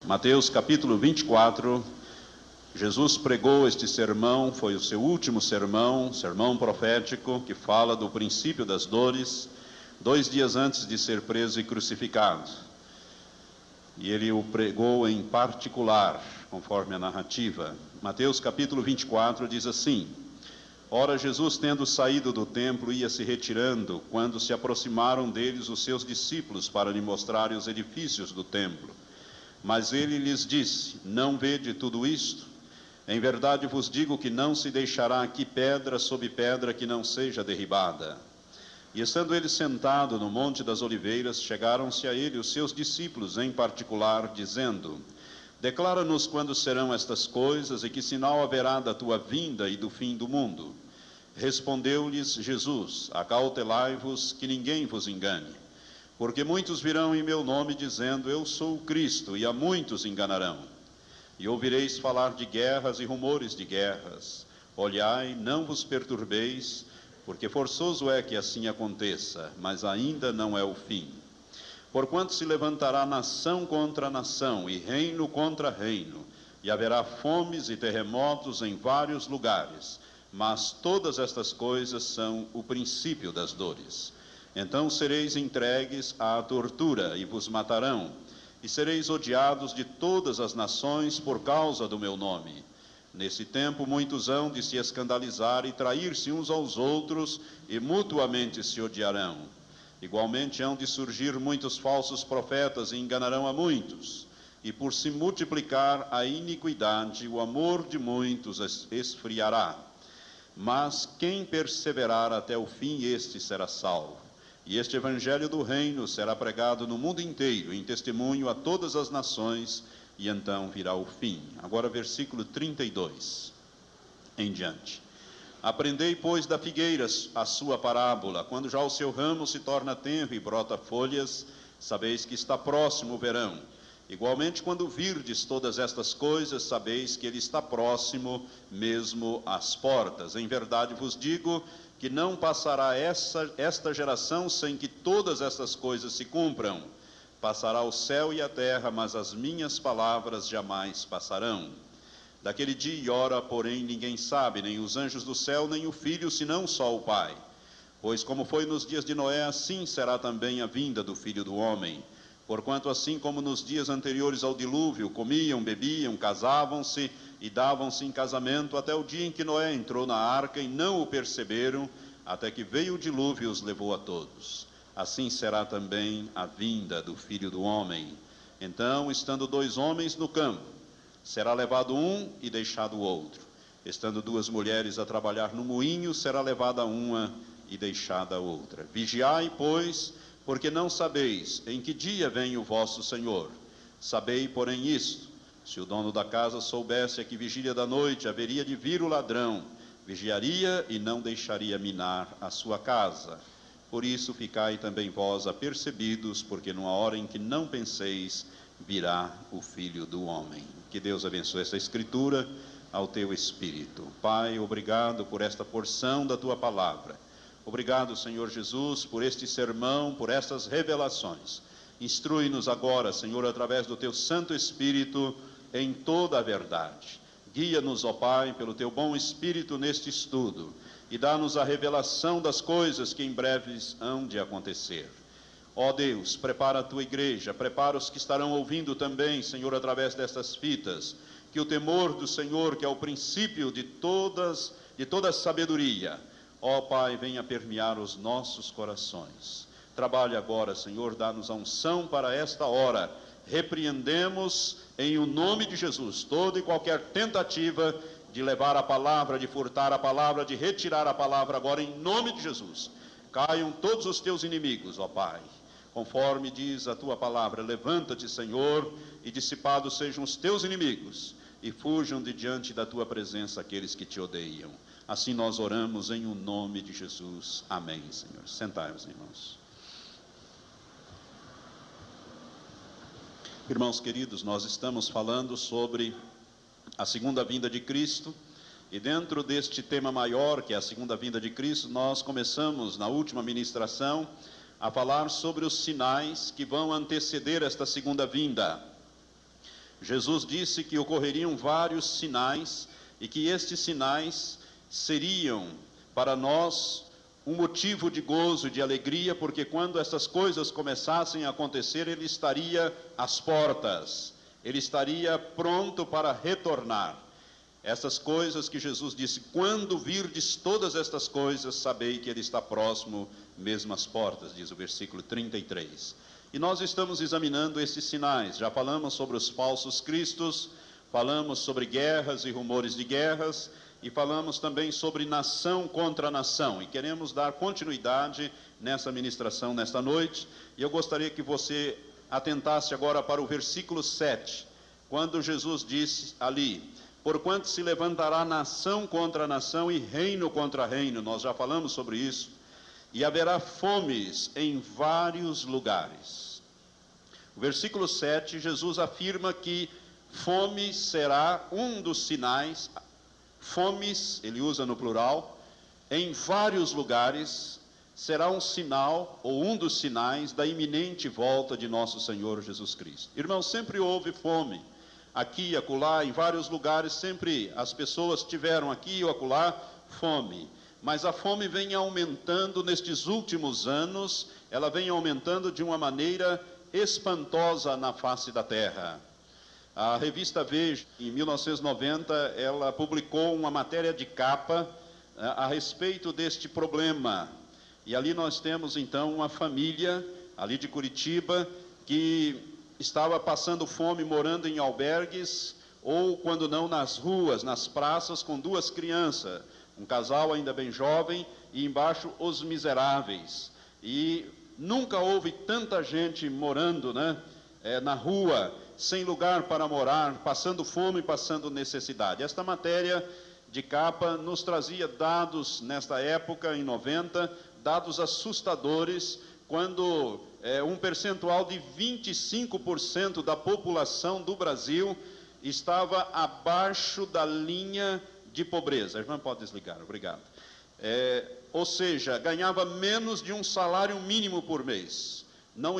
Mateus capítulo 24, Jesus pregou este sermão, foi o seu último sermão profético, que fala do princípio das dores, 2 dias antes de ser preso e crucificado. E ele o pregou em particular, conforme a narrativa. Mateus capítulo 24 diz assim: Ora, Jesus, tendo saído do templo, ia se retirando, quando se aproximaram deles os seus discípulos para lhe mostrarem os edifícios do templo. Mas ele lhes disse: Não vede tudo isto? Em verdade vos digo que não se deixará aqui pedra sobre pedra que não seja derribada. E estando ele sentado no Monte das Oliveiras, chegaram-se a ele os seus discípulos em particular, dizendo: Declara-nos quando serão estas coisas e que sinal haverá da tua vinda e do fim do mundo. Respondeu-lhes Jesus: Acautelai-vos, que ninguém vos engane. Porque muitos virão em meu nome dizendo: Eu sou o Cristo, e a muitos enganarão. E ouvireis falar de guerras e rumores de guerras. Olhai, não vos perturbeis, porque forçoso é que assim aconteça, mas ainda não é o fim. Porquanto se levantará nação contra nação, e reino contra reino, e haverá fomes e terremotos em vários lugares. Mas todas estas coisas são o princípio das dores. Então sereis entregues à tortura, e vos matarão, e sereis odiados de todas as nações por causa do meu nome. Nesse tempo muitos hão de se escandalizar e trair-se uns aos outros, e mutuamente se odiarão. Igualmente hão de surgir muitos falsos profetas e enganarão a muitos. E por se multiplicar a iniquidade, o amor de muitos esfriará. Mas quem perseverar até o fim, este será salvo. E este evangelho do reino será pregado no mundo inteiro, em testemunho a todas as nações, e então virá o fim. Agora versículo 32 em diante. Aprendei, pois, da figueira a sua parábola. Quando já o seu ramo se torna tenro e brota folhas, sabeis que está próximo o verão. Igualmente, quando virdes todas estas coisas, sabeis que ele está próximo, mesmo às portas. Em verdade vos digo que não passará esta geração sem que todas estas coisas se cumpram. Passará o céu e a terra, mas as minhas palavras jamais passarão. Daquele dia e hora, porém, ninguém sabe, nem os anjos do céu, nem o Filho, senão só o Pai. Pois como foi nos dias de Noé, assim será também a vinda do Filho do Homem. Porquanto assim como nos dias anteriores ao dilúvio, comiam, bebiam, casavam-se e davam-se em casamento, até o dia em que Noé entrou na arca e não o perceberam, até que veio o dilúvio e os levou a todos. Assim será também a vinda do Filho do Homem. Então, estando 2 homens no campo, será levado um e deixado o outro. Estando 2 mulheres a trabalhar no moinho, será levada uma e deixada a outra. Vigiai, pois, porque não sabeis em que dia vem o vosso Senhor. Sabei, porém, isto: se o dono da casa soubesse a que vigília da noite haveria de vir o ladrão, vigiaria e não deixaria minar a sua casa. Por isso ficai também vós apercebidos, porque numa hora em que não penseis, virá o Filho do Homem. Que Deus abençoe esta escritura ao teu espírito. Pai, obrigado por esta porção da tua palavra. Obrigado, Senhor Jesus, por este sermão, por estas revelações. Instrui-nos agora, Senhor, através do teu Santo Espírito, em toda a verdade. Guia-nos, ó Pai, pelo teu bom Espírito neste estudo, e dá-nos a revelação das coisas que em breves hão de acontecer. Ó Deus, prepara a tua igreja, prepara os que estarão ouvindo também, Senhor, através destas fitas, que o temor do Senhor, que é o princípio de toda sabedoria, ó Pai, venha permear os nossos corações. Trabalhe agora, Senhor, dá-nos a unção para esta hora. Repreendemos em o nome de Jesus toda e qualquer tentativa de levar a palavra, de furtar a palavra, de retirar a palavra agora em nome de Jesus. Caiam todos os teus inimigos, ó Pai. Conforme diz a tua palavra, levanta-te, Senhor, e dissipados sejam os teus inimigos, e fujam de diante da tua presença aqueles que te odeiam. Assim nós oramos em o nome de Jesus. Amém, Senhor. Sentai-vos, irmãos. Irmãos queridos, nós estamos falando sobre a segunda vinda de Cristo, e dentro deste tema maior, que é a segunda vinda de Cristo, nós começamos na última ministração a falar sobre os sinais que vão anteceder esta segunda vinda. Jesus disse que ocorreriam vários sinais e que estes sinais seriam para nós um motivo de gozo e de alegria, porque quando essas coisas começassem a acontecer, ele estaria às portas, ele estaria pronto para retornar. Essas coisas que Jesus disse: quando virdes todas estas coisas, sabei que ele está próximo, mesmo às portas, diz o versículo 33. E nós estamos examinando esses sinais. Já falamos sobre os falsos cristos, falamos sobre guerras e rumores de guerras, e falamos também sobre nação contra nação. E queremos dar continuidade nessa ministração nesta noite. E eu gostaria que você atentasse agora para o versículo 7, quando Jesus disse ali: porquanto se levantará nação contra nação e reino contra reino. Nós já falamos sobre isso. E haverá fomes em vários lugares. O versículo 7, Jesus afirma que fome será um dos sinais. Fomes, ele usa no plural, em vários lugares, será um sinal, ou um dos sinais, da iminente volta de nosso Senhor Jesus Cristo. Irmãos, sempre houve fome. Aqui e acolá, em vários lugares, sempre as pessoas tiveram aqui e acolá fome. Mas a fome vem aumentando nestes últimos anos, ela vem aumentando de uma maneira espantosa na face da terra. A revista Veja, em 1990, ela publicou uma matéria de capa a respeito deste problema. E ali nós temos então uma família, ali de Curitiba, que estava passando fome, morando em albergues, ou quando não nas ruas, nas praças, com duas crianças, um casal ainda bem jovem, e embaixo os miseráveis. E nunca houve tanta gente morando, na rua, sem lugar para morar, passando fome e passando necessidade. Esta matéria de capa nos trazia dados nesta época, em 90, dados assustadores, quando um percentual de 25% da população do Brasil estava abaixo da linha de pobreza. A irmã pode desligar, obrigado. Ou seja, ganhava menos de um salário mínimo por mês. Não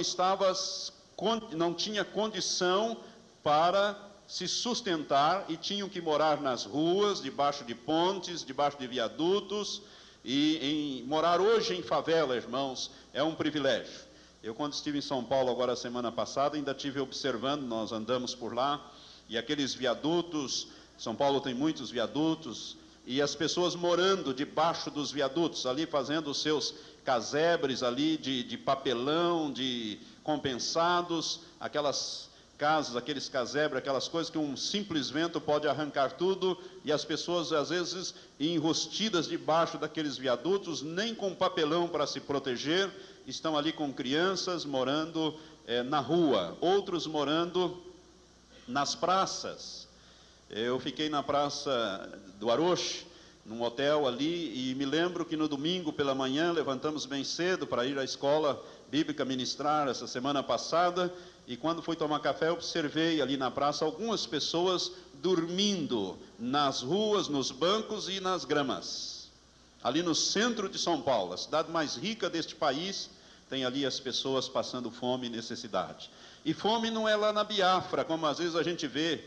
tinha condição para se sustentar e tinham que morar nas ruas, debaixo de pontes, debaixo de viadutos. E morar hoje em favela, irmãos, é um privilégio. Eu, quando estive em São Paulo agora semana passada, ainda estive observando, nós andamos por lá, e aqueles viadutos, São Paulo tem muitos viadutos, e as pessoas morando debaixo dos viadutos, ali fazendo os seus casebres ali de papelão, de compensados, aquelas casas, aqueles casebres, aquelas coisas que um simples vento pode arrancar tudo, e as pessoas às vezes enrostidas debaixo daqueles viadutos, nem com papelão para se proteger, estão ali com crianças morando na rua, outros morando nas praças. Eu fiquei na Praça do Aroche, num hotel ali, e me lembro que no domingo pela manhã levantamos bem cedo para ir à escola bíblica ministrar essa semana passada, e quando fui tomar café observei ali na praça algumas pessoas dormindo nas ruas, nos bancos e nas gramas. Ali no centro de São Paulo, a cidade mais rica deste país, tem ali as pessoas passando fome e necessidade. E fome não é lá na Biafra, como às vezes a gente vê,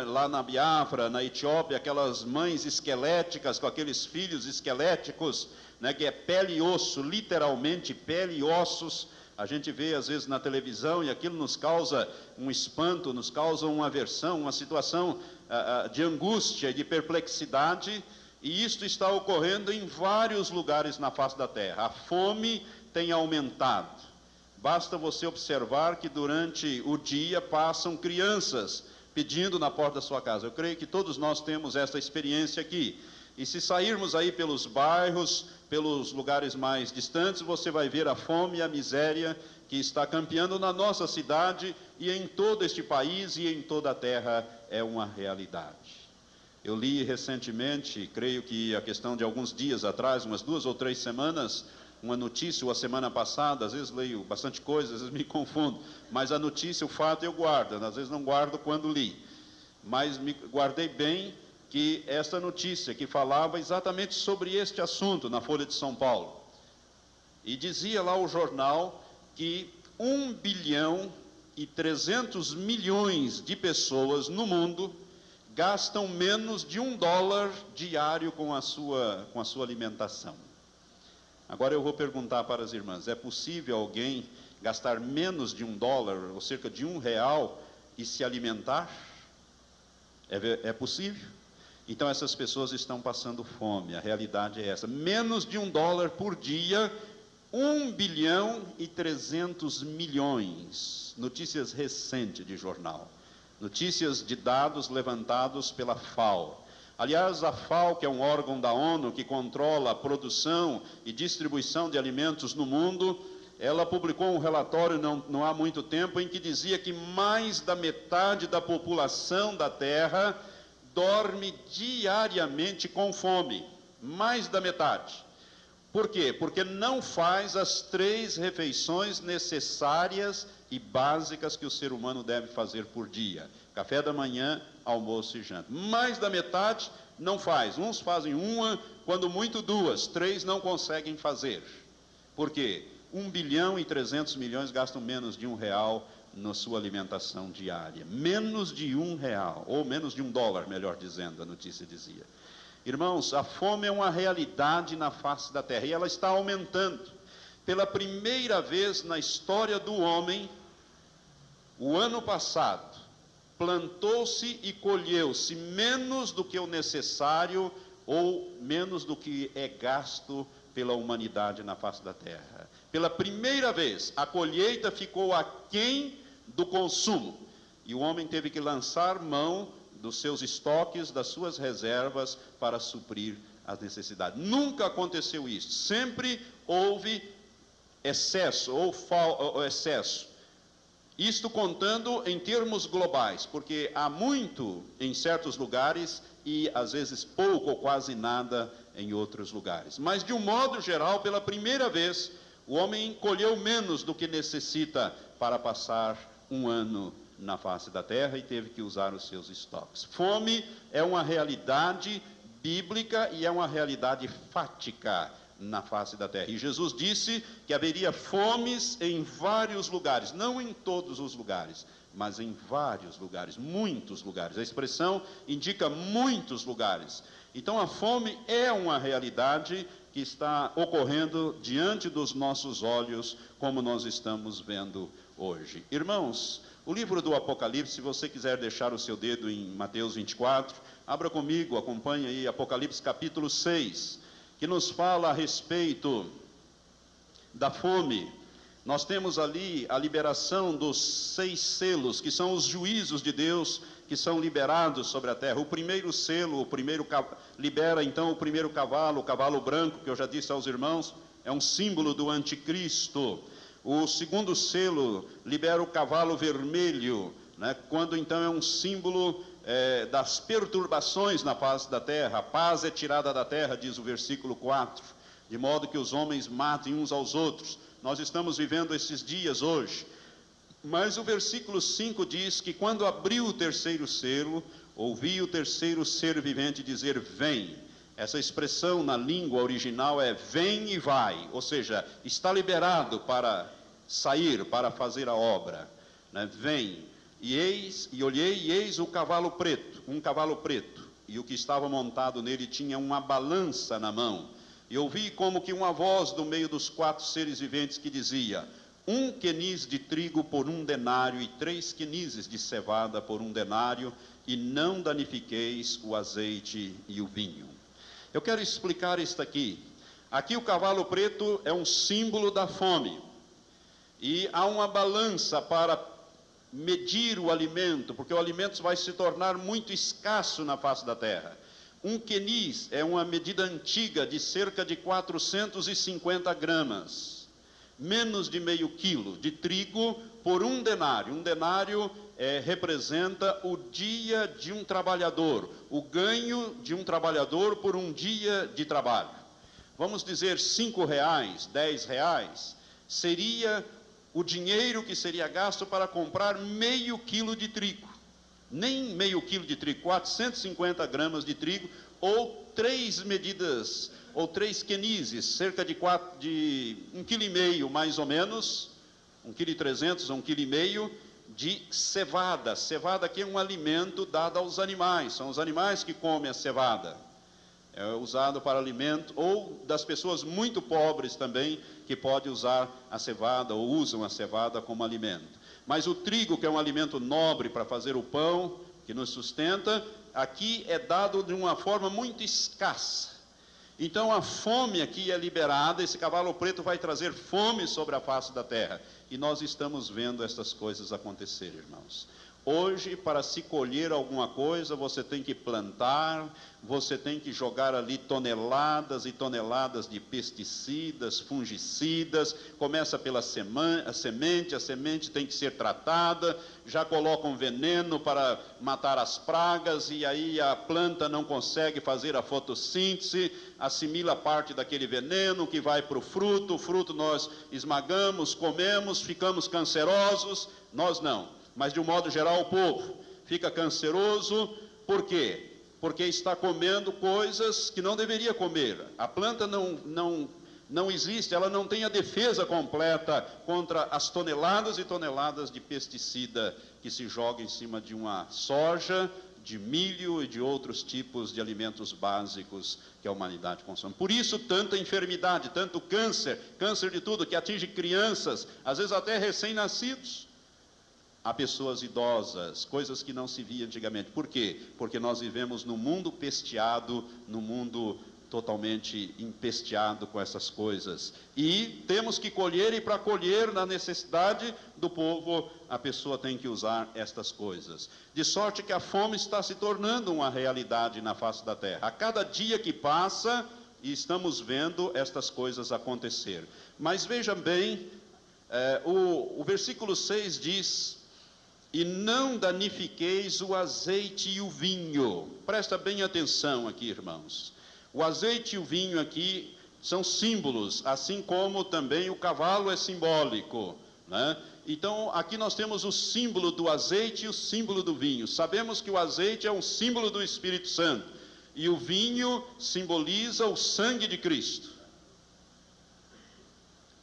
lá na Biafra, na Etiópia, aquelas mães esqueléticas com aqueles filhos esqueléticos, que é pele e osso, literalmente pele e ossos. A gente vê às vezes na televisão e aquilo nos causa um espanto, nos causa uma aversão, uma situação de angústia e de perplexidade, e isto está ocorrendo em vários lugares na face da terra. A fome tem aumentado. Basta você observar que durante o dia passam crianças pedindo na porta da sua casa. Eu creio que todos nós temos essa experiência aqui. E se sairmos aí pelos bairros, pelos lugares mais distantes, você vai ver a fome e a miséria que está campeando na nossa cidade e em todo este país e em toda a terra é uma realidade. Eu li recentemente, creio que a questão de alguns dias atrás, umas 2 ou 3 semanas, uma notícia, ou a semana passada, às vezes leio bastante coisa, às vezes me confundo, mas a notícia, o fato eu guardo, às vezes não guardo quando li, mas me guardei bem que esta notícia que falava exatamente sobre este assunto na Folha de São Paulo, e dizia lá o jornal que 1 bilhão e 300 milhões de pessoas no mundo gastam menos de $1 diário com a sua alimentação. Agora eu vou perguntar para as irmãs, é possível alguém gastar menos de $1, ou cerca de R$1, e se alimentar? É possível? Então essas pessoas estão passando fome, a realidade é essa. Menos de $1 por dia, 1 bilhão e 300 milhões. Notícias recentes de jornal. Notícias de dados levantados pela FAO. Aliás, a FAO, que é um órgão da ONU que controla a produção e distribuição de alimentos no mundo, ela publicou um relatório não há muito tempo em que dizia que mais da metade da população da Terra dorme diariamente com fome. Mais da metade. Por quê? Porque não faz as 3 refeições necessárias e básicas que o ser humano deve fazer por dia. Café da manhã, almoço e janta. Mais da metade não faz. Uns fazem 1, quando muito 2. 3 não conseguem fazer. Por quê? 1 bilhão e 300 milhões gastam menos de R$1 na sua alimentação diária. Menos de R$1, ou menos de $1, melhor dizendo, a notícia dizia. Irmãos, a fome é uma realidade na face da terra, e ela está aumentando. Pela primeira vez na história do homem, o ano passado, plantou-se e colheu-se menos do que o necessário, ou menos do que é gasto pela humanidade na face da terra. Pela primeira vez, a colheita ficou aquém do consumo, e o homem teve que lançar mão dos seus estoques, das suas reservas, para suprir as necessidades. Nunca aconteceu isso. Sempre houve excesso ou excesso. Isto contando em termos globais, porque há muito em certos lugares e às vezes pouco ou quase nada em outros lugares. Mas de um modo geral, pela primeira vez, o homem colheu menos do que necessita para passar um ano na face da terra e teve que usar os seus estoques. Fome é uma realidade bíblica e é uma realidade fática na face da terra. E Jesus disse que haveria fomes em vários lugares, não em todos os lugares, mas em vários lugares, muitos lugares. A expressão indica muitos lugares. Então a fome é uma realidade que está ocorrendo diante dos nossos olhos, como nós estamos vendo hoje. Irmãos, o livro do Apocalipse, se você quiser deixar o seu dedo em Mateus 24, abra comigo, acompanhe aí Apocalipse capítulo 6, que nos fala a respeito da fome. Nós temos ali a liberação dos 6 selos, que são os juízos de Deus, que são liberados sobre a terra. O primeiro selo, libera então o primeiro cavalo, o cavalo branco, que eu já disse aos irmãos, é um símbolo do anticristo. O segundo selo libera o cavalo vermelho, né, quando então é um símbolo das perturbações na face da terra. A paz é tirada da terra, diz o versículo 4, de modo que os homens matem uns aos outros. Nós estamos vivendo esses dias hoje. Mas o versículo 5 diz que quando abriu o terceiro selo, ouvi o terceiro ser vivente dizer: vem. Essa expressão na língua original é vem e vai, ou seja, está liberado para sair, para fazer a obra, né? Vem, e olhei, e eis um cavalo preto, e o que estava montado nele tinha uma balança na mão, e ouvi como que uma voz do meio dos 4 seres viventes que dizia: 1 queniz de trigo por 1 denário, e 3 quenizes de cevada por 1 denário, e não danifiqueis o azeite e o vinho. Eu quero explicar isto aqui. Aqui o cavalo preto é um símbolo da fome. E há uma balança para medir o alimento, porque o alimento vai se tornar muito escasso na face da terra. 1 queniz é uma medida antiga de cerca de 450 gramas. Menos de meio quilo de trigo por 1 denário. 1 denário representa o dia de um trabalhador, o ganho de um trabalhador por um dia de trabalho. Vamos dizer R$5, R$10, seria o dinheiro que seria gasto para comprar meio quilo de trigo. Nem meio quilo de trigo, 450 gramas de trigo, ou 3 medidas, ou 3 quenizes, cerca de 1,5 kg mais ou menos, 1,3 kg ou 1,5 kg, de cevada. Cevada aqui é um alimento dado aos animais, são os animais que comem a cevada. É usado para alimento, ou das pessoas muito pobres também, que pode usar a cevada, ou usam a cevada como alimento. Mas o trigo, que é um alimento nobre para fazer o pão, que nos sustenta, aqui é dado de uma forma muito escassa. Então a fome aqui é liberada, esse cavalo preto vai trazer fome sobre a face da terra. E nós estamos vendo essas coisas acontecer, irmãos. Hoje, para se colher alguma coisa, você tem que plantar, você tem que jogar ali toneladas e toneladas de pesticidas, fungicidas, começa pela semente, a semente tem que ser tratada, já colocam veneno para matar as pragas, e aí a planta não consegue fazer a fotossíntese, assimila parte daquele veneno que vai para o fruto nós esmagamos, comemos, ficamos cancerosos, nós não. Mas de um modo geral o povo fica canceroso, por quê? Porque está comendo coisas que não deveria comer. A planta não existe, ela não tem a defesa completa contra as toneladas e toneladas de pesticida que se joga em cima de uma soja, de milho e de outros tipos de alimentos básicos que a humanidade consome. Por isso tanta enfermidade, tanto câncer de tudo, que atinge crianças, às vezes até recém-nascidos. Há pessoas idosas, coisas que não se via antigamente. Por quê? Porque nós vivemos num mundo pesteado, num mundo totalmente empesteado com essas coisas. E temos que colher, e para colher, na necessidade do povo, a pessoa tem que usar estas coisas. De sorte que a fome está se tornando uma realidade na face da terra. A cada dia que passa, estamos vendo estas coisas acontecer. Mas veja bem, o versículo 6 diz: e não danifiqueis o azeite e o vinho. Presta bem atenção aqui, irmãos. O azeite e o vinho aqui são símbolos, assim como também o cavalo é simbólico, né? Então, aqui nós temos o símbolo do azeite e o símbolo do vinho. Sabemos que o azeite é um símbolo do Espírito Santo, e o vinho simboliza o sangue de Cristo.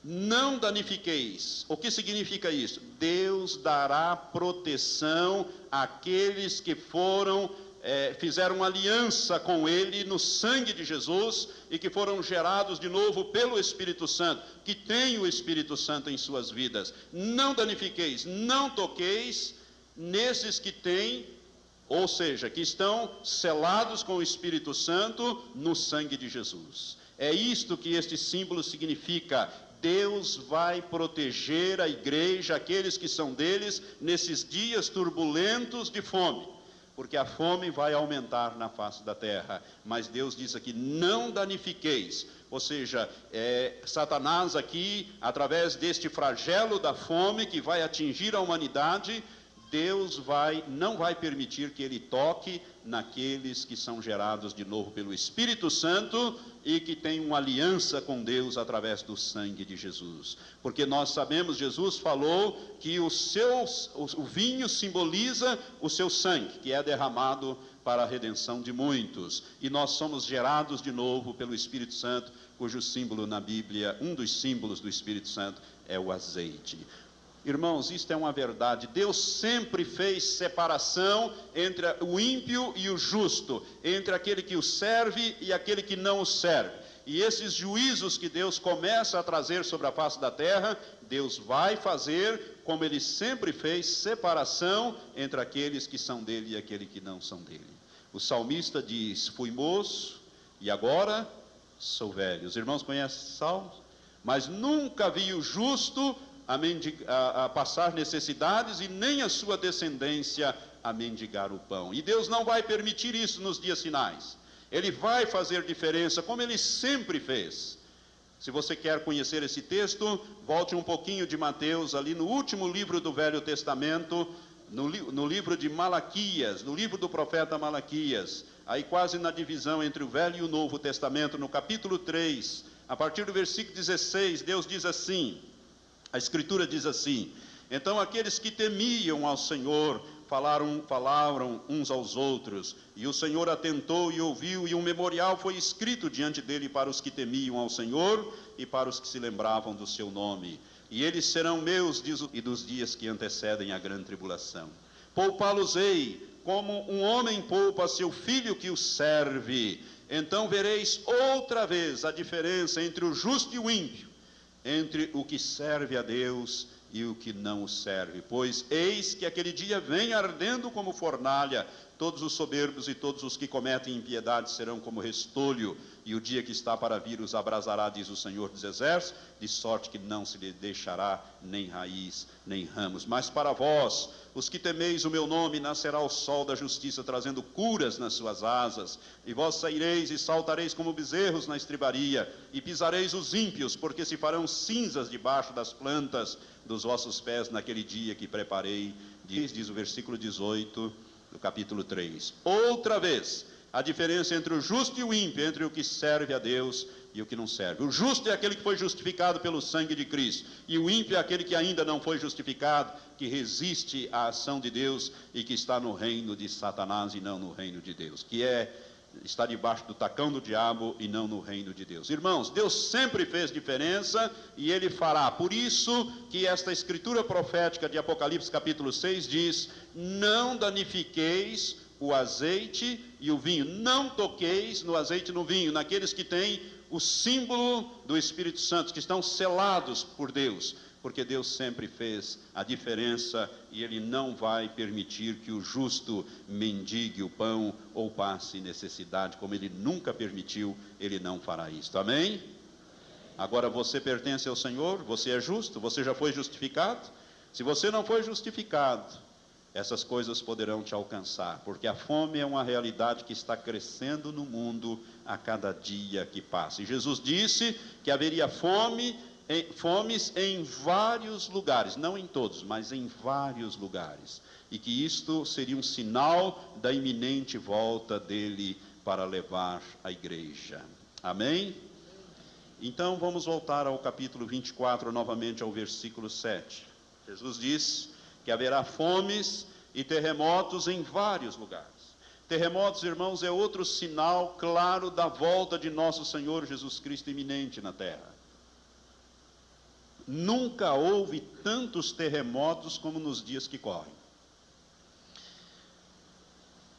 Não danifiqueis. O que significa isso? Deus dará proteção àqueles que fizeram aliança com Ele no sangue de Jesus e que foram gerados de novo pelo Espírito Santo, que tem o Espírito Santo em suas vidas. Não danifiqueis, não toqueis nesses que têm, ou seja, que estão selados com o Espírito Santo no sangue de Jesus. É isto que este símbolo significa. Deus vai proteger a igreja, aqueles que são deles, nesses dias turbulentos de fome, porque a fome vai aumentar na face da terra. Mas Deus diz aqui: não danifiqueis, ou seja, Satanás aqui, através deste flagelo da fome que vai atingir a humanidade, Deus não vai permitir que ele toque naqueles que são gerados de novo pelo Espírito Santo e que têm uma aliança com Deus através do sangue de Jesus. Porque nós sabemos, Jesus falou que o vinho simboliza o seu sangue, que é derramado para a redenção de muitos. E nós somos gerados de novo pelo Espírito Santo, cujo símbolo na Bíblia, um dos símbolos do Espírito Santo, é o azeite. Irmãos, isto é uma verdade. Deus sempre fez separação entre o ímpio e o justo, entre aquele que o serve e aquele que não o serve. E esses juízos que Deus começa a trazer sobre a face da terra, Deus vai fazer, como Ele sempre fez, separação entre aqueles que são dele e aqueles que não são dele. O salmista diz: fui moço e agora sou velho. Os irmãos conhecem esse salmo? Mas nunca vi o justo a passar necessidades, e nem a sua descendência a mendigar o pão. E Deus não vai permitir isso nos dias finais. Ele vai fazer diferença, como Ele sempre fez. Se você quer conhecer esse texto, volte um pouquinho de Mateus, ali no último livro do Velho Testamento, no livro de Malaquias, no livro do profeta Malaquias, aí quase na divisão entre o Velho e o Novo Testamento, no capítulo 3, a partir do versículo 16, Deus diz assim, a Escritura diz assim: então aqueles que temiam ao Senhor falaram uns aos outros, e o Senhor atentou e ouviu, e um memorial foi escrito diante dele para os que temiam ao Senhor e para os que se lembravam do seu nome. e eles serão meus, e dos dias que antecedem a grande tribulação. Poupá-los-ei, como um homem poupa seu filho que o serve. Então vereis outra vez a diferença entre o justo e o ímpio, entre o que serve a Deus e o que não o serve. Pois eis que aquele dia vem ardendo como fornalha, todos os soberbos e todos os que cometem impiedade serão como restolho, e o dia que está para vir os abrasará, diz o Senhor dos Exércitos, de sorte que não se lhe deixará nem raiz, nem ramos. Mas para vós, os que temeis o meu nome, nascerá o sol da justiça, trazendo curas nas suas asas, e vós saireis e saltareis como bezerros na estribaria, e pisareis os ímpios, porque se farão cinzas debaixo das plantas dos vossos pés naquele dia que preparei, diz o versículo 18 do capítulo 3. Outra vez, a diferença entre o justo e o ímpio, entre o que serve a Deus e o que não serve. O justo é aquele que foi justificado pelo sangue de Cristo, e o ímpio é aquele que ainda não foi justificado, que resiste à ação de Deus e que está no reino de Satanás e não no reino de Deus, que está debaixo do tacão do diabo e não no reino de Deus. Irmãos, Deus sempre fez diferença e Ele fará. Por isso que esta escritura profética de Apocalipse capítulo 6 diz: não danifiqueis o azeite e o vinho, não toqueis no azeite e no vinho, naqueles que têm o símbolo do Espírito Santo, que estão selados por Deus, porque Deus sempre fez a diferença e Ele não vai permitir que o justo mendigue o pão ou passe necessidade, como Ele nunca permitiu, Ele não fará isto. Amém? Agora você pertence ao Senhor, você é justo, você já foi justificado. Se você não foi justificado, essas coisas poderão te alcançar, porque a fome é uma realidade que está crescendo no mundo a cada dia que passa. E Jesus disse que haveria fomes em vários lugares, não em todos, mas em vários lugares, e que isto seria um sinal da iminente volta dele para levar a igreja. Amém? Então vamos voltar ao capítulo 24, novamente ao versículo 7. Jesus diz que haverá fomes e terremotos em vários lugares. Terremotos, irmãos, é outro sinal claro da volta de nosso Senhor Jesus Cristo iminente na terra. Nunca houve tantos terremotos como nos dias que correm.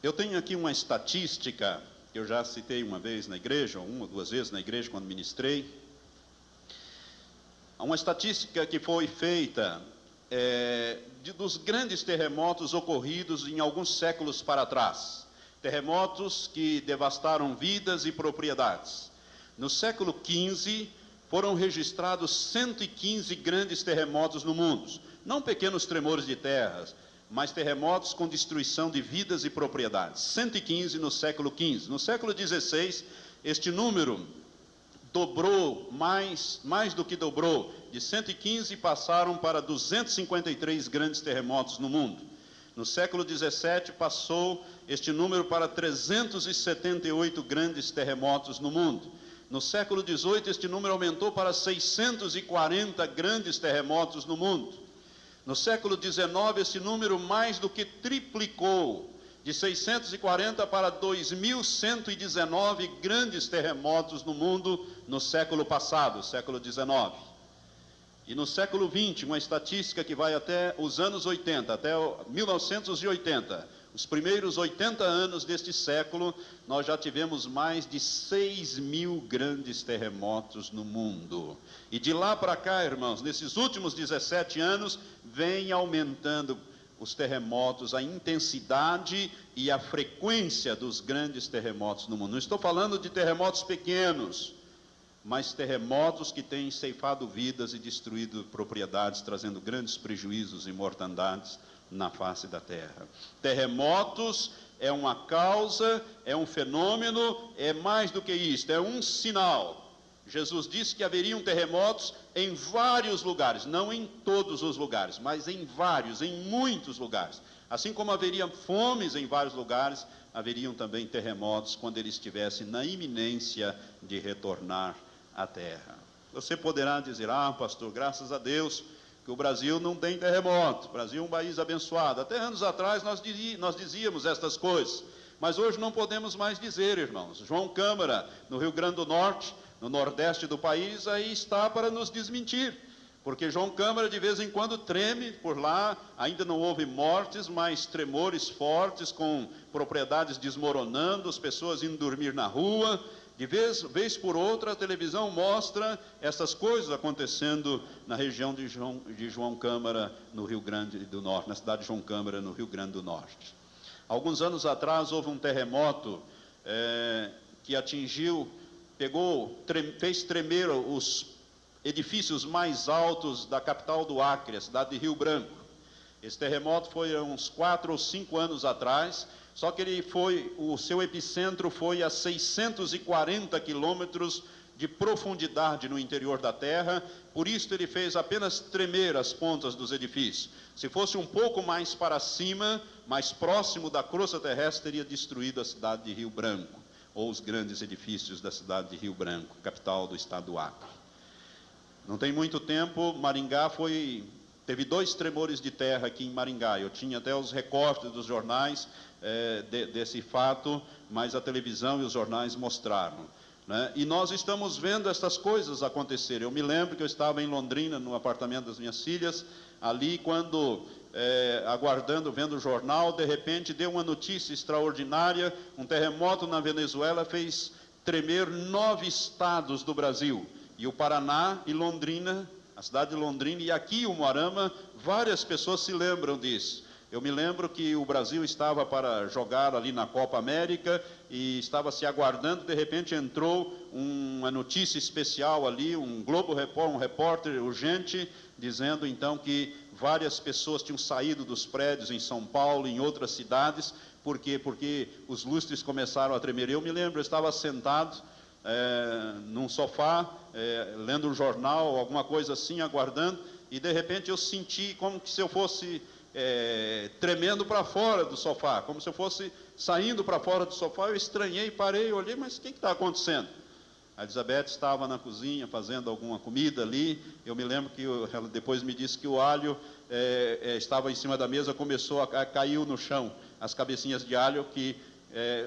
Eu tenho aqui uma estatística, que eu já citei uma vez na igreja, ou uma ou duas vezes na igreja quando ministrei. Uma estatística que foi feita dos grandes terremotos ocorridos em alguns séculos para trás. Terremotos que devastaram vidas e propriedades. No século XV, foram registrados 115 grandes terremotos no mundo. Não pequenos tremores de terras, mas terremotos com destruição de vidas e propriedades. 115 no século XV. No século XVI, este número dobrou, mais do que dobrou. De 115 passaram para 253 grandes terremotos no mundo. No século XVII passou este número para 378 grandes terremotos no mundo. No século XVIII este número aumentou para 640 grandes terremotos no mundo. No século XIX esse número mais do que triplicou, de 640 para 2.119 grandes terremotos no mundo no século passado, século XIX. E no século XX, uma estatística que vai até os anos 80, até 1980, os primeiros 80 anos deste século, nós já tivemos mais de 6.000 grandes terremotos no mundo. E de lá para cá, irmãos, nesses últimos 17 anos, vem aumentando os terremotos, a intensidade e a frequência dos grandes terremotos no mundo. Não estou falando de terremotos pequenos, mas terremotos que têm ceifado vidas e destruído propriedades, trazendo grandes prejuízos e mortandades na face da terra. Terremotos é uma causa, é um fenômeno, é mais do que isto, é um sinal. Jesus disse que haveriam terremotos em vários lugares, não em todos os lugares, mas em vários, em muitos lugares. Assim como haveria fomes em vários lugares, haveriam também terremotos quando ele estivesse na iminência de retornar à terra. Você poderá dizer: pastor, graças a Deus que o Brasil não tem terremoto, o Brasil é um país abençoado. Até anos atrás nós dizíamos estas coisas, mas hoje não podemos mais dizer, irmãos. João Câmara, no Rio Grande do Norte, no nordeste do país, aí está para nos desmentir, Porque João Câmara de vez em quando treme por lá, ainda não houve mortes, mas tremores fortes com propriedades desmoronando, as pessoas indo dormir na rua. De vez por outra a televisão mostra essas coisas acontecendo na região de João Câmara, no Rio Grande do Norte, na cidade de João Câmara, no Rio Grande do Norte. Alguns anos atrás houve um terremoto que atingiu, fez tremer os edifícios mais altos da capital do Acre, a cidade de Rio Branco. Esse terremoto foi há uns 4 ou 5 anos atrás, só que o seu epicentro foi a 640 quilômetros de profundidade no interior da terra, por isso ele fez apenas tremer as pontas dos edifícios. Se fosse um pouco mais para cima, mais próximo da crosta terrestre, teria destruído a cidade de Rio Branco, ou os grandes edifícios da cidade de Rio Branco, capital do estado do Acre. Não tem muito tempo, Maringá teve 2 tremores de terra aqui em Maringá. Eu tinha até os recortes dos jornais desse fato, mas a televisão e os jornais mostraram, né? E nós estamos vendo essas coisas acontecerem. Eu me lembro que eu estava em Londrina, no apartamento das minhas filhas, ali quando, aguardando, vendo o jornal, de repente deu uma notícia extraordinária: um terremoto na Venezuela fez tremer 9 estados do Brasil. E o Paraná e Londrina, a cidade de Londrina, e aqui o Umuarama, várias pessoas se lembram disso. Eu me lembro que o Brasil estava para jogar ali na Copa América e estava se aguardando, de repente entrou uma notícia especial ali, um repórter urgente, dizendo então que várias pessoas tinham saído dos prédios em São Paulo e em outras cidades. Por quê? Porque os lustres começaram a tremer. Eu me lembro, eu estava sentado num sofá, lendo um jornal, alguma coisa assim, aguardando, e de repente eu senti como se eu fosse tremendo para fora do sofá, como se eu fosse saindo para fora do sofá. Eu estranhei, parei, olhei, mas o que está acontecendo? A Elizabeth estava na cozinha fazendo alguma comida ali. Eu me lembro que ela depois me disse que o alho estava em cima da mesa, caiu no chão, as cabecinhas de alho que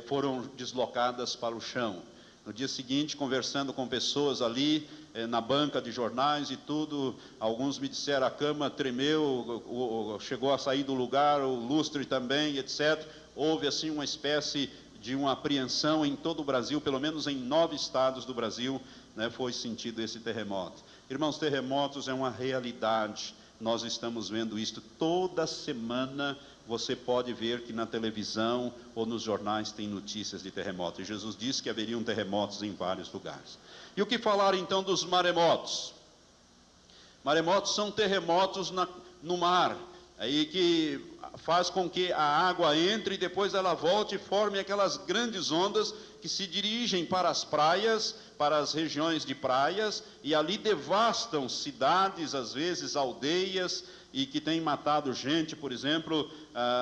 foram deslocadas para o chão. No dia seguinte, conversando com pessoas ali, na banca de jornais e tudo, alguns me disseram: a cama tremeu, chegou a sair do lugar, o lustre também, etc. Houve assim uma espécie de uma apreensão em todo o Brasil, pelo menos em 9 estados do Brasil, né, foi sentido esse terremoto. Irmãos, terremotos é uma realidade. Nós estamos vendo isto toda semana. Você pode ver que na televisão ou nos jornais tem notícias de terremotos. E Jesus disse que haveriam terremotos em vários lugares. E o que falar então dos maremotos? Maremotos são terremotos no mar, aí que faz com que a água entre e depois ela volte e forme aquelas grandes ondas que se dirigem para as praias, para as regiões de praias, e ali devastam cidades, às vezes aldeias, e que tem matado gente. Por exemplo,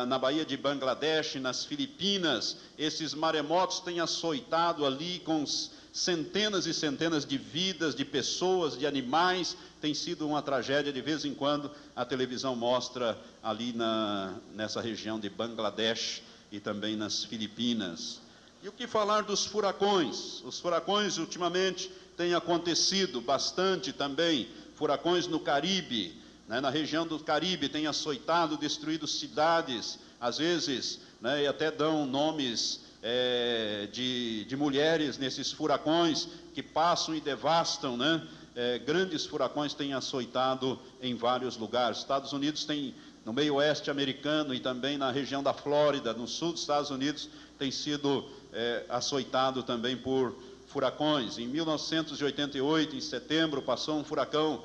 na Baía de Bangladesh, nas Filipinas, esses maremotos têm açoitado ali com centenas e centenas de vidas, de pessoas, de animais. Tem sido uma tragédia. De vez em quando a televisão mostra ali nessa região de Bangladesh e também nas Filipinas. E o que falar dos furacões? Os furacões ultimamente têm acontecido bastante também. Furacões no Caribe, né, na região do Caribe, tem açoitado, destruído cidades, às vezes, né, e até dão nomes de mulheres nesses furacões que passam e devastam, né? Grandes furacões têm açoitado em vários lugares. Estados Unidos tem, no meio oeste americano e também na região da Flórida, no sul dos Estados Unidos, tem sido açoitado também por furacões. Em 1988, em setembro, passou um furacão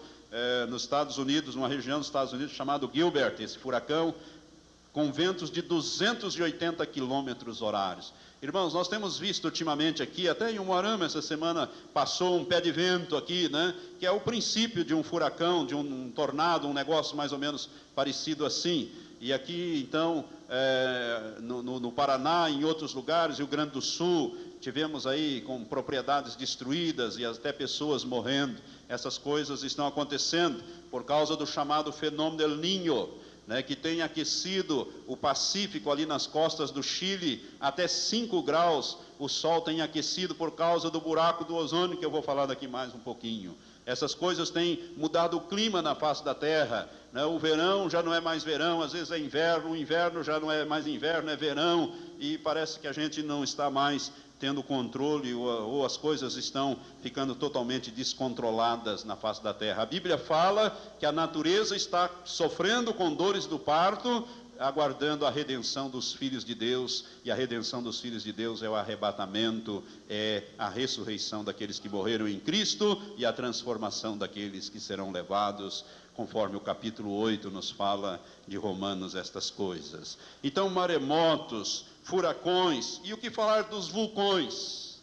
nos Estados Unidos, numa região dos Estados Unidos chamado Gilbert. Esse furacão com ventos de 280 quilômetros horários. Irmãos, nós temos visto ultimamente aqui, até em Umuarama essa semana passou um pé de vento aqui, né, que é o princípio de um furacão, de um tornado, um negócio mais ou menos parecido assim. E aqui então, no Paraná, em outros lugares, Rio Grande do Sul, tivemos aí com propriedades destruídas e até pessoas morrendo. Essas coisas estão acontecendo por causa do chamado fenômeno El Niño, né, que tem aquecido o Pacífico ali nas costas do Chile até 5 graus. O sol tem aquecido por causa do buraco do ozônio, que eu vou falar daqui mais um pouquinho. Essas coisas têm mudado o clima na face da terra, né? O verão já não é mais verão, às vezes é inverno, o inverno já não é mais inverno, é verão, e parece que a gente não está mais tendo controle, ou as coisas estão ficando totalmente descontroladas na face da terra. A Bíblia fala que a natureza está sofrendo com dores do parto, aguardando a redenção dos filhos de Deus, e a redenção dos filhos de Deus é o arrebatamento, é a ressurreição daqueles que morreram em Cristo, e a transformação daqueles que serão levados, conforme o capítulo 8 nos fala de Romanos estas coisas. Então, maremotos, furacões, e o que falar dos vulcões?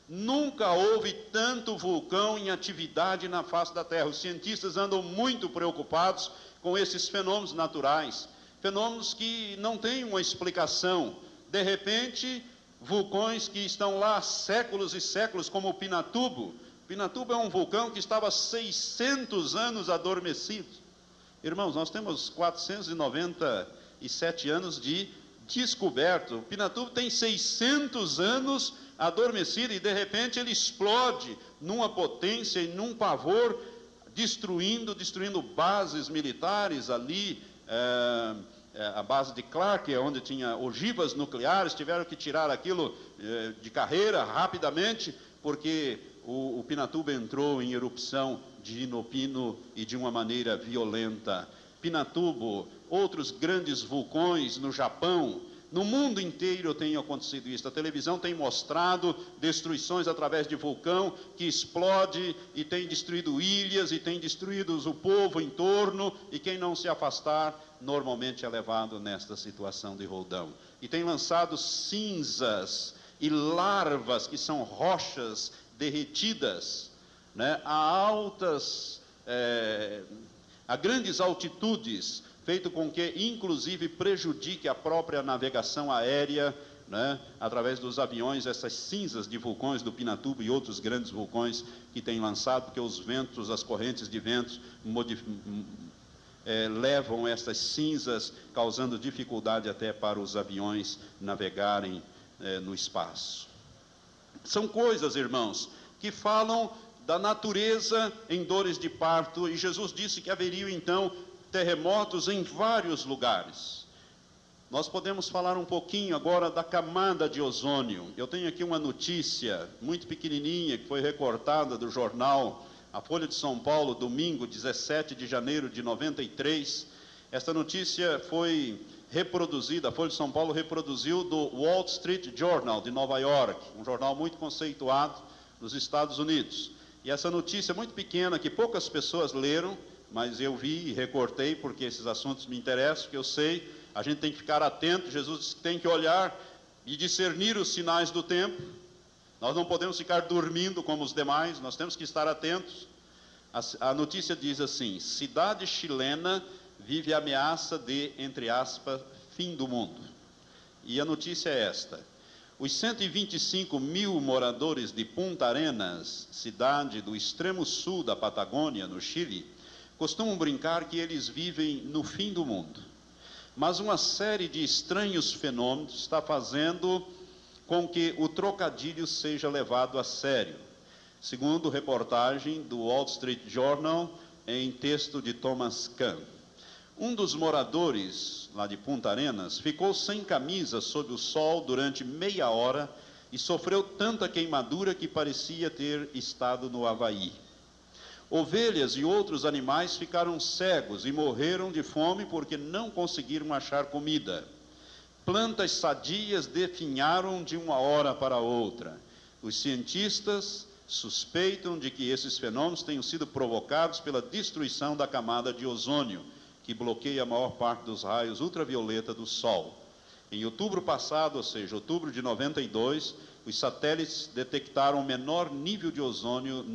Nunca houve tanto vulcão em atividade na face da terra. Os cientistas andam muito preocupados com esses fenômenos naturais, fenômenos que não têm uma explicação. De repente, vulcões que estão lá há séculos e séculos, como o Pinatubo. Pinatubo é um vulcão que estava há 600 anos adormecido. Irmãos, nós temos 497 anos de descoberto. O Pinatubo tem 600 anos adormecido e de repente ele explode numa potência e num pavor, destruindo bases militares ali, a base de Clark, onde tinha ogivas nucleares. Tiveram que tirar aquilo de carreira rapidamente, porque o Pinatubo entrou em erupção de Inopino e de uma maneira violenta. Pinatubo, outros grandes vulcões no Japão, no mundo inteiro tem acontecido isso. A televisão tem mostrado destruições através de vulcão que explode e tem destruído ilhas e tem destruído o povo em torno, e quem não se afastar normalmente é levado nesta situação de roldão. E tem lançado cinzas e larvas que são rochas derretidas, né, a grandes altitudes, feito com que inclusive prejudique a própria navegação aérea, né, através dos aviões, essas cinzas de vulcões do Pinatubo e outros grandes vulcões que têm lançado, porque os ventos, as correntes de ventos levam essas cinzas, causando dificuldade até para os aviões navegarem no espaço. São coisas, irmãos, que falam da natureza em dores de parto, e Jesus disse que haveriam então terremotos em vários lugares. Nós podemos falar um pouquinho agora da camada de ozônio. Eu tenho aqui uma notícia muito pequenininha que foi recortada do jornal A Folha de São Paulo, domingo, 17 de janeiro de 93. Esta notícia foi reproduzida, a Folha de São Paulo reproduziu do Wall Street Journal de Nova York, um jornal muito conceituado nos Estados Unidos. E essa notícia muito pequena, que poucas pessoas leram, mas eu vi e recortei porque esses assuntos me interessam, porque eu sei, a gente tem que ficar atento. Jesus tem que olhar e discernir os sinais do tempo. Nós não podemos ficar dormindo como os demais, nós temos que estar atentos. A notícia diz assim: cidade chilena vive a ameaça de, entre aspas, fim do mundo. E a notícia é esta: os 125 mil moradores de Punta Arenas, cidade do extremo sul da Patagônia, no Chile, costumam brincar que eles vivem no fim do mundo. Mas uma série de estranhos fenômenos está fazendo com que o trocadilho seja levado a sério. Segundo reportagem do Wall Street Journal, em texto de Thomas Kahn. Um dos moradores lá de Punta Arenas ficou sem camisa sob o sol durante meia hora e sofreu tanta queimadura que parecia ter estado no Havaí. Ovelhas e outros animais ficaram cegos e morreram de fome porque não conseguiram achar comida. Plantas sadias definharam de uma hora para outra. Os cientistas suspeitam de que esses fenômenos tenham sido provocados pela destruição da camada de ozônio, que bloqueia a maior parte dos raios ultravioleta do Sol. Em outubro passado, ou seja, outubro de 92, os satélites detectaram o menor nível de ozônio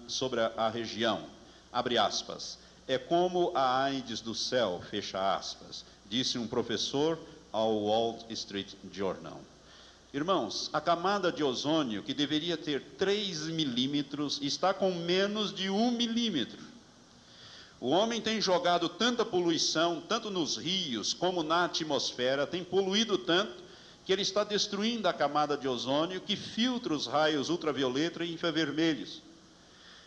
sobre a região. Abre aspas. É como a AIDS do céu, fecha aspas, disse um professor ao Wall Street Journal. Irmãos, a camada de ozônio, que deveria ter 3 milímetros, está com menos de 1 milímetro. O homem tem jogado tanta poluição, tanto nos rios como na atmosfera, tem poluído tanto, que ele está destruindo a camada de ozônio, que filtra os raios ultravioleta e infravermelhos.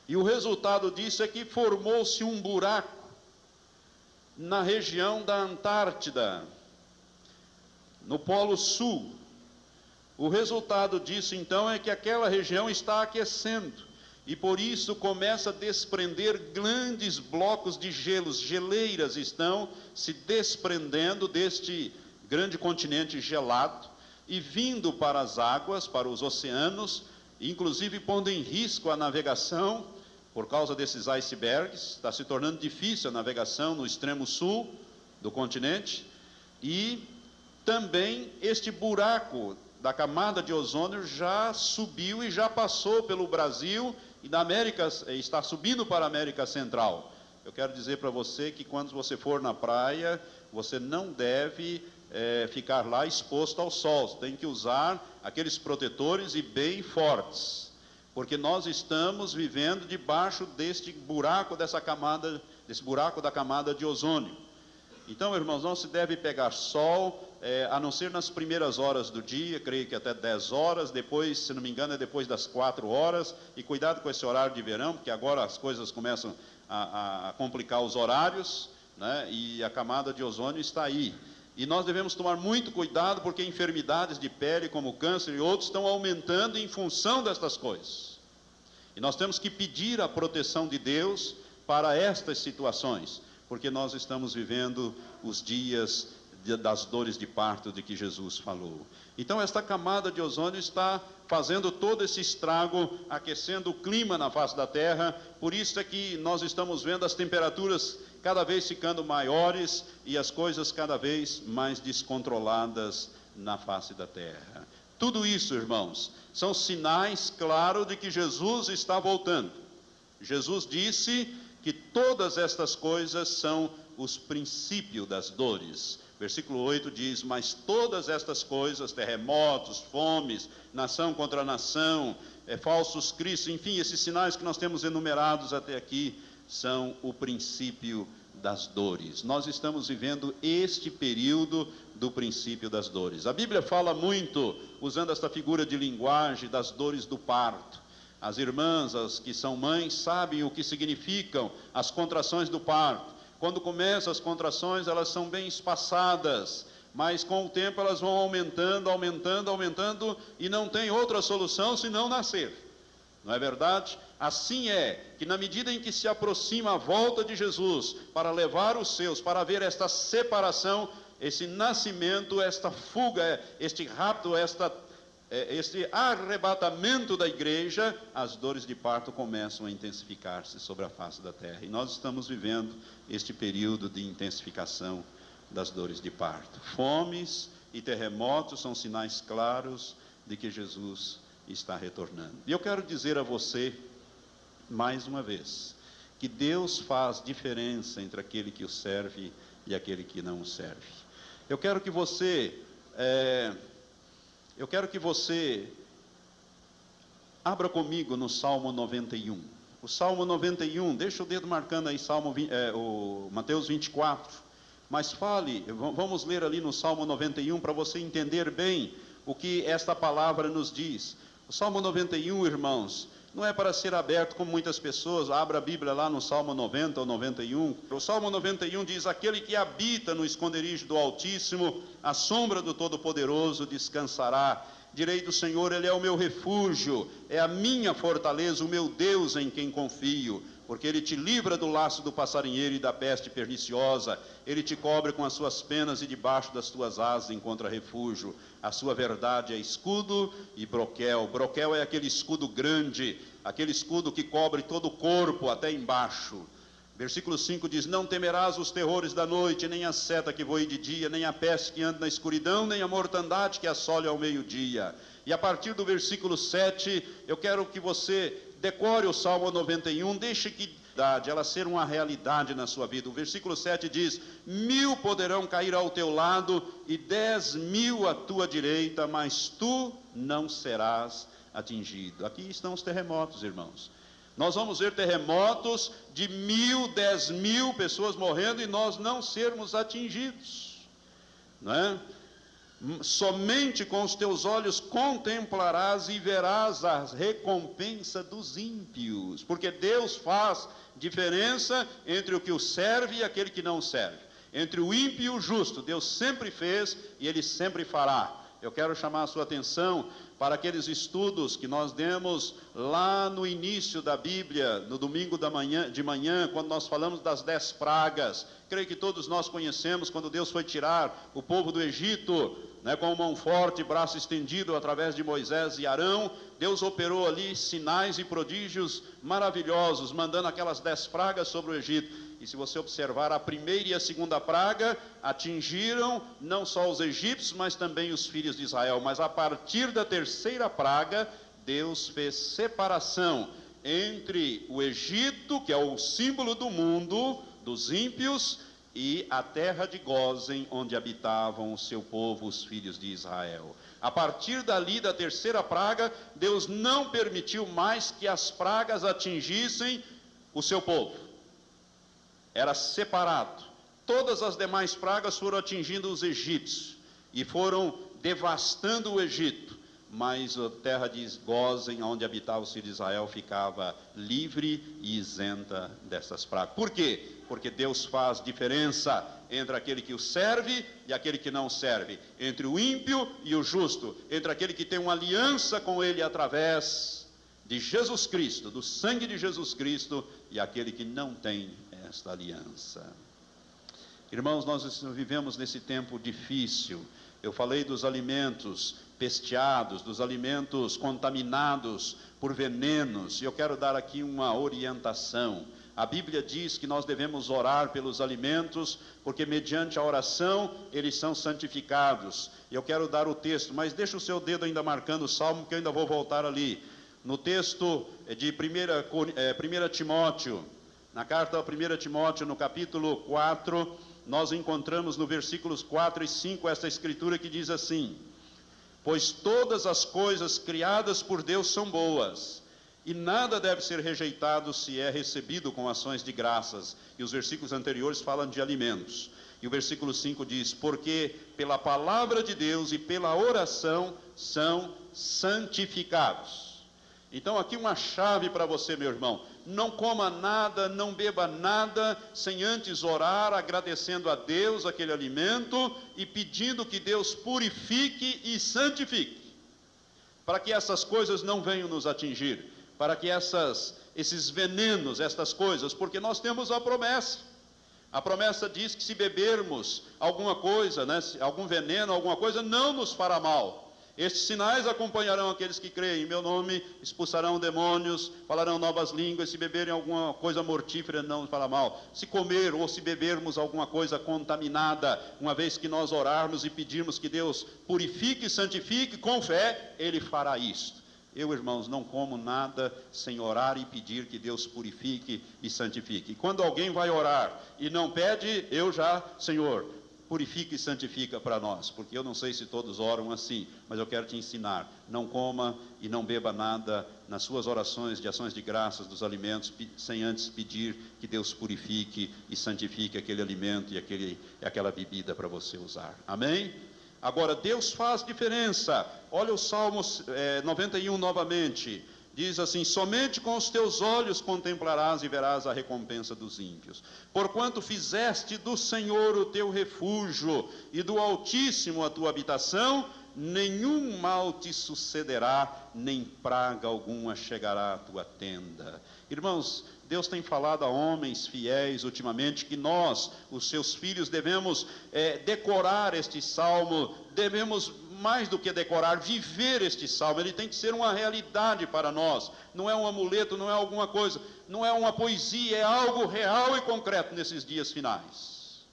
E o resultado disso é que formou-se um buraco na região da Antártida, no Polo Sul. O resultado disso, então, é que aquela região está aquecendo, e por isso começa a desprender grandes blocos de gelos, geleiras estão se desprendendo deste grande continente gelado, e vindo para as águas, para os oceanos, inclusive pondo em risco a navegação, por causa desses icebergs. Está se tornando difícil a navegação no extremo sul do continente, e também este buraco da camada de ozônio já subiu e já passou pelo Brasil, e na América, está subindo para a América Central. Eu quero dizer para você que quando você for na praia, você não deve ficar lá exposto ao sol. Você tem que usar aqueles protetores, e bem fortes, porque nós estamos vivendo debaixo deste buraco, desse buraco da camada de ozônio. Então, irmãos, não se deve pegar sol, a não ser nas primeiras horas do dia, creio que até 10 horas, depois, se não me engano, é depois das 4 horas, e cuidado com esse horário de verão, porque agora as coisas começam a complicar os horários, né? E a camada de ozônio está aí. E nós devemos tomar muito cuidado, porque enfermidades de pele, como câncer e outros, estão aumentando em função destas coisas. E nós temos que pedir a proteção de Deus para estas situações, porque nós estamos vivendo os dias das dores de parto de que Jesus falou. Então esta camada de ozônio está fazendo todo esse estrago, aquecendo o clima na face da terra. Por isso é que nós estamos vendo as temperaturas cada vez ficando maiores e as coisas cada vez mais descontroladas na face da terra. Tudo isso, irmãos, são sinais claros de que Jesus está voltando. Jesus disse que todas estas coisas são os princípios das dores. Versículo 8 diz: mas todas estas coisas, terremotos, fomes, nação contra nação, falsos cristos, enfim, esses sinais que nós temos enumerados até aqui, são o princípio das dores. Nós estamos vivendo este período do princípio das dores. A Bíblia fala muito, usando esta figura de linguagem, das dores do parto. As irmãs, as que são mães, sabem o que significam as contrações do parto. Quando começam as contrações, elas são bem espaçadas, mas com o tempo elas vão aumentando, aumentando, aumentando, e não tem outra solução senão nascer. Não é verdade? Assim é, que na medida em que se aproxima a volta de Jesus, para levar os seus, para haver esta separação, esse nascimento, esta fuga, este rapto, este arrebatamento da igreja, as dores de parto começam a intensificar-se sobre a face da terra. E nós estamos vivendo este período de intensificação das dores de parto. Fomes e terremotos são sinais claros de que Jesus está retornando. E eu quero dizer a você, mais uma vez, que Deus faz diferença entre aquele que o serve e aquele que não o serve. Eu quero que você abra comigo no Salmo 91. O Salmo 91, deixa o dedo marcando aí, o Mateus 24. Mas vamos ler ali no Salmo 91 para você entender bem o que esta palavra nos diz. O Salmo 91, irmãos, não é para ser aberto como muitas pessoas. Abra a Bíblia lá no Salmo 90 ou 91. O Salmo 91 diz: aquele que habita no esconderijo do Altíssimo, à sombra do Todo-Poderoso descansará. Direi do Senhor, Ele é o meu refúgio, é a minha fortaleza, o meu Deus em quem confio. Porque Ele te livra do laço do passarinheiro e da peste perniciosa. Ele te cobre com as suas penas e debaixo das tuas asas encontra refúgio. A sua verdade é escudo e broquel. Broquel é aquele escudo grande, aquele escudo que cobre todo o corpo até embaixo. Versículo 5 diz: não temerás os terrores da noite, nem a seta que voe de dia, nem a peste que anda na escuridão, nem a mortandade que assole ao meio-dia. E a partir do versículo 7, eu quero que você decore o Salmo 91, deixe que ela ser uma realidade na sua vida. O versículo 7 diz: 1000 poderão cair ao teu lado e 10.000 à tua direita, mas tu não serás atingido. Aqui estão os terremotos, irmãos. Nós vamos ver terremotos de 1.000, 10.000 pessoas morrendo e nós não sermos atingidos, não é? Somente com os teus olhos contemplarás e verás a recompensa dos ímpios, porque Deus faz diferença entre o que o serve e aquele que não serve, entre o ímpio e o justo. Deus sempre fez e Ele sempre fará. Eu quero chamar a sua atenção para aqueles estudos que nós demos lá no início da Bíblia, no domingo de manhã, quando nós falamos das 10 pragas. Creio que todos nós conhecemos quando Deus foi tirar o povo do Egito, com mão forte e braço estendido através de Moisés e Arão. Deus operou ali sinais e prodígios maravilhosos, mandando aquelas 10 pragas sobre o Egito. E se você observar, a primeira e a segunda praga atingiram não só os egípcios, mas também os filhos de Israel. Mas a partir da terceira praga, Deus fez separação entre o Egito, que é o símbolo do mundo, dos ímpios, e a terra de Gósen, onde habitavam o seu povo, os filhos de Israel. A partir dali, da terceira praga, Deus não permitiu mais que as pragas atingissem o seu povo. Era separado. Todas as demais pragas foram atingindo os egípcios e foram devastando o Egito, mas a terra de Gósen, onde habitava o filho de Israel, ficava livre e isenta dessas pragas. Por quê? Porque Deus faz diferença entre aquele que o serve e aquele que não serve, entre o ímpio e o justo, entre aquele que tem uma aliança com ele através de Jesus Cristo, do sangue de Jesus Cristo, e aquele que não tem esta aliança. Irmãos, nós vivemos nesse tempo difícil. Eu falei dos alimentos pesteados, dos alimentos contaminados por venenos, e eu quero dar aqui uma orientação. A Bíblia diz que nós devemos orar pelos alimentos, porque mediante a oração eles são santificados. E eu quero dar o texto, mas deixa o seu dedo ainda marcando o Salmo, que eu ainda vou voltar ali. No texto de 1 Timóteo, na carta a 1 Timóteo, no capítulo 4, nós encontramos no versículos 4 e 5 esta escritura que diz assim: pois todas as coisas criadas por Deus são boas, e nada deve ser rejeitado se é recebido com ações de graças. E os versículos anteriores falam de alimentos. E o versículo 5 diz: porque pela palavra de Deus e pela oração são santificados. Então aqui uma chave para você, meu irmão: não coma nada, não beba nada, sem antes orar, agradecendo a Deus aquele alimento e pedindo que Deus purifique e santifique, para que essas coisas não venham nos atingir, para que esses venenos, estas coisas, porque nós temos a promessa diz que se bebermos alguma coisa, algum veneno, alguma coisa, não nos fará mal. Estes sinais acompanharão aqueles que creem. Em meu nome expulsarão demônios, falarão novas línguas. Se beberem alguma coisa mortífera, não nos fará mal. Se comer ou se bebermos alguma coisa contaminada, uma vez que nós orarmos e pedirmos que Deus purifique e santifique, com fé, Ele fará isto. Eu, irmãos, não como nada sem orar e pedir que Deus purifique e santifique. E quando alguém vai orar e não pede, eu já, Senhor, purifica e santifica para nós, porque eu não sei se todos oram assim, mas eu quero te ensinar: não coma e não beba nada nas suas orações de ações de graças dos alimentos, sem antes pedir que Deus purifique e santifique aquele alimento e aquela bebida para você usar. Amém? Agora, Deus faz diferença. Olha o Salmo 91 novamente. Diz assim: somente com os teus olhos contemplarás e verás a recompensa dos ímpios. Porquanto fizeste do Senhor o teu refúgio e do Altíssimo a tua habitação, nenhum mal te sucederá, nem praga alguma chegará à tua tenda. Irmãos, Deus tem falado a homens fiéis ultimamente que nós, os seus filhos, devemos decorar este salmo, devemos mais do que decorar, viver este salmo. Ele tem que ser uma realidade para nós, não é um amuleto, não é alguma coisa, não é uma poesia, é algo real e concreto nesses dias finais.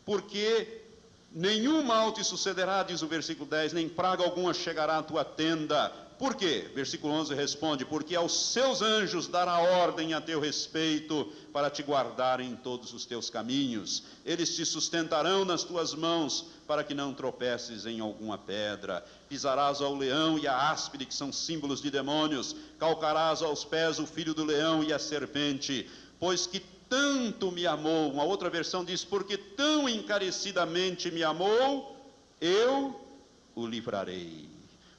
Porque nenhum mal te sucederá, diz o versículo 10, nem praga alguma chegará à tua tenda. Por quê? Versículo 11 responde: porque aos seus anjos dará ordem a teu respeito, para te guardarem em todos os teus caminhos. Eles te sustentarão nas tuas mãos, para que não tropeces em alguma pedra. Pisarás ao leão e à áspide, que são símbolos de demônios. Calcarás aos pés o filho do leão e a serpente. Pois que tanto me amou, uma outra versão diz: porque tão encarecidamente me amou, eu o livrarei.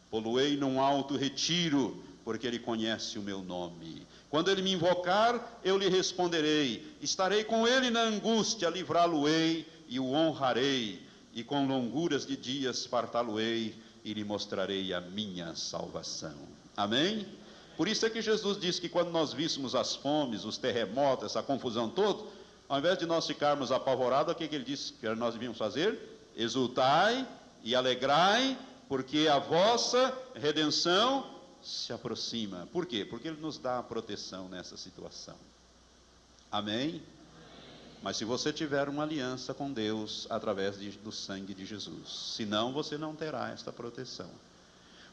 Pô-lo-ei num alto retiro, porque ele conhece o meu nome. Quando ele me invocar, eu lhe responderei. Estarei com ele na angústia, livrá-lo-ei e o honrarei. E com longuras de dias fartá-lo-ei e lhe mostrarei a minha salvação. Amém? Por isso é que Jesus disse que quando nós víssemos as fomes, os terremotos, essa confusão toda, ao invés de nós ficarmos apavorados, o que ele disse que nós devíamos fazer? Exultai e alegrai, porque a vossa redenção se aproxima. Por quê? Porque ele nos dá a proteção nessa situação. Amém? Mas se você tiver uma aliança com Deus através do sangue de Jesus, senão você não terá esta proteção.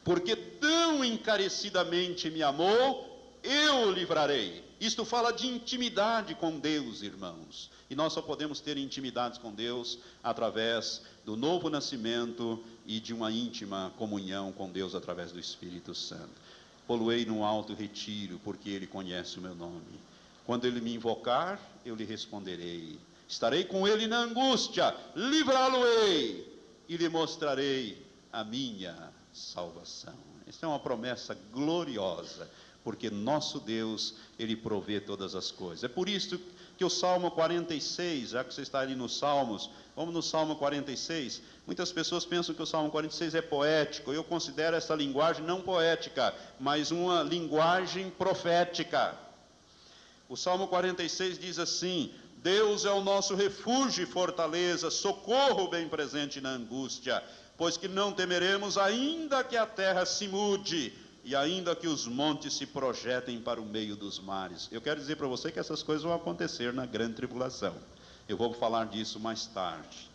Porque tão encarecidamente me amou, eu o livrarei. Isto fala de intimidade com Deus, irmãos. E nós só podemos ter intimidades com Deus através do novo nascimento e de uma íntima comunhão com Deus através do Espírito Santo. Pô-lo-ei num alto retiro, porque ele conhece o meu nome. Quando ele me invocar, eu lhe responderei. Estarei com ele na angústia, livrá-lo-ei e lhe mostrarei a minha salvação. Esta é uma promessa gloriosa, porque nosso Deus, ele provê todas as coisas. É por isso que o Salmo 46, já que você está ali nos Salmos, vamos no Salmo 46. Muitas pessoas pensam que o Salmo 46 é poético. Eu considero essa linguagem não poética, mas uma linguagem profética. O Salmo 46 diz assim: Deus é o nosso refúgio e fortaleza, socorro bem presente na angústia, pois que não temeremos, ainda que a terra se mude, e ainda que os montes se projetem para o meio dos mares. Eu quero dizer para você que essas coisas vão acontecer na grande tribulação. Eu vou falar disso mais tarde.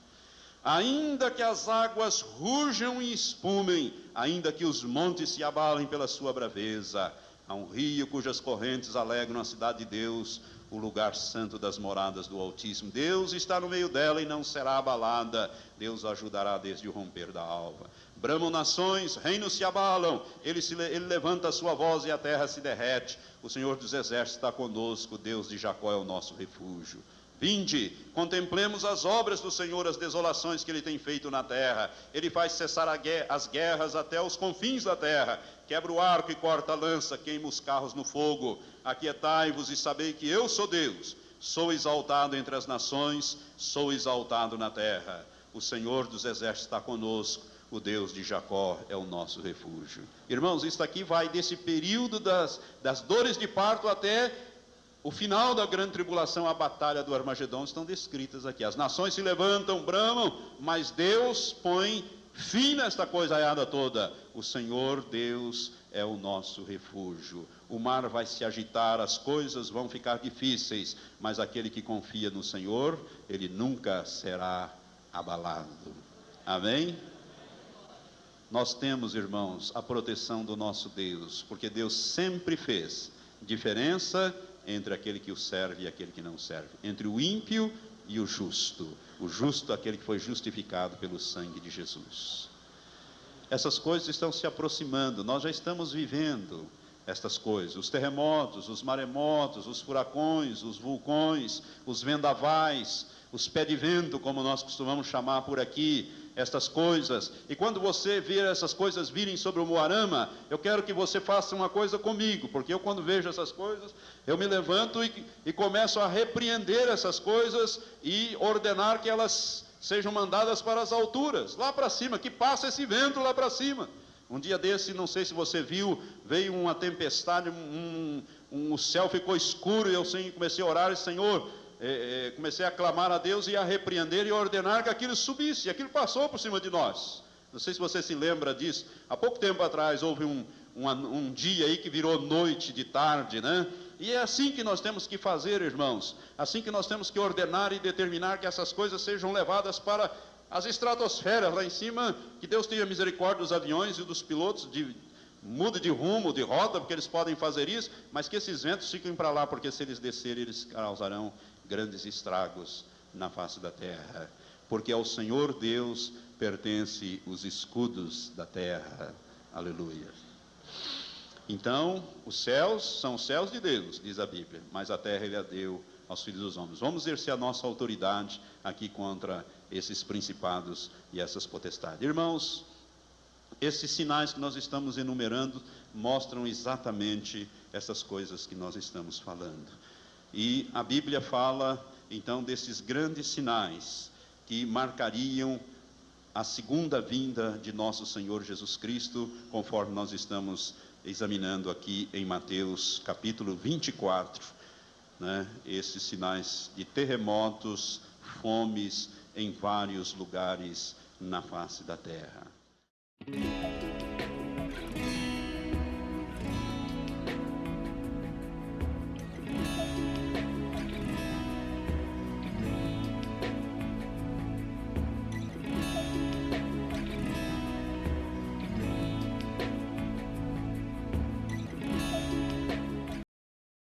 Ainda que as águas rujam e espumem, ainda que os montes se abalem pela sua braveza, há um rio cujas correntes alegram a cidade de Deus, o lugar santo das moradas do Altíssimo. Deus está no meio dela e não será abalada. Deus a ajudará desde o romper da alva. Bramam nações, reinos se abalam. Ele levanta a sua voz e a terra se derrete. O Senhor dos exércitos está conosco. Deus de Jacó é o nosso refúgio. Vinde, contemplemos as obras do Senhor, as desolações que Ele tem feito na terra. Ele faz cessar as guerras até os confins da terra. Quebra o arco e corta a lança, queima os carros no fogo. Aquietai-vos e sabei que eu sou Deus. Sou exaltado entre as nações, sou exaltado na terra. O Senhor dos exércitos está conosco. O Deus de Jacó é o nosso refúgio. Irmãos, isso aqui vai desse período das dores de parto até o final da grande tribulação, a batalha do Armagedon, estão descritas aqui. As nações se levantam, bramam, mas Deus põe fim nesta coisaiada toda. O Senhor Deus é o nosso refúgio. O mar vai se agitar, as coisas vão ficar difíceis, mas aquele que confia no Senhor, ele nunca será abalado. Amém? Nós temos, irmãos, a proteção do nosso Deus, porque Deus sempre fez diferença entre aquele que o serve e aquele que não serve, entre o ímpio e o justo aquele que foi justificado pelo sangue de Jesus. Essas coisas estão se aproximando, nós já estamos vivendo estas coisas, os terremotos, os maremotos, os furacões, os vulcões, os vendavais, os pé de vento, como nós costumamos chamar por aqui, estas coisas. E quando você ver essas coisas virem sobre o Moarama, eu quero que você faça uma coisa comigo, porque eu, quando vejo essas coisas, eu me levanto e começo a repreender essas coisas e ordenar que elas sejam mandadas para as alturas, lá para cima, que passe esse vento lá para cima. Um dia desse, não sei se você viu, veio uma tempestade, o céu ficou escuro e eu comecei a orar, e Senhor, comecei a clamar a Deus e a repreender e a ordenar que aquilo subisse, e aquilo passou por cima de nós. Não sei se você se lembra disso. Há pouco tempo atrás houve um dia aí que virou noite de tarde, né? E é assim que nós temos que fazer, irmãos, assim que nós temos que ordenar e determinar que essas coisas sejam levadas para as estratosferas lá em cima, que Deus tenha misericórdia dos aviões e dos pilotos, mude de rumo, de rota, porque eles podem fazer isso, mas que esses ventos fiquem para lá, porque se eles descerem, eles causarão grandes estragos na face da terra, porque ao Senhor Deus pertence os escudos da terra. Aleluia. Então, os céus são os céus de Deus, diz a Bíblia, mas a terra Ele a deu aos filhos dos homens. Vamos exercer a nossa autoridade aqui contra esses principados e essas potestades. Irmãos, esses sinais que nós estamos enumerando mostram exatamente essas coisas que nós estamos falando. E a Bíblia fala então desses grandes sinais que marcariam a segunda vinda de nosso Senhor Jesus Cristo, conforme nós estamos examinando aqui em Mateus capítulo 24, né? Esses sinais de terremotos, fomes em vários lugares na face da terra.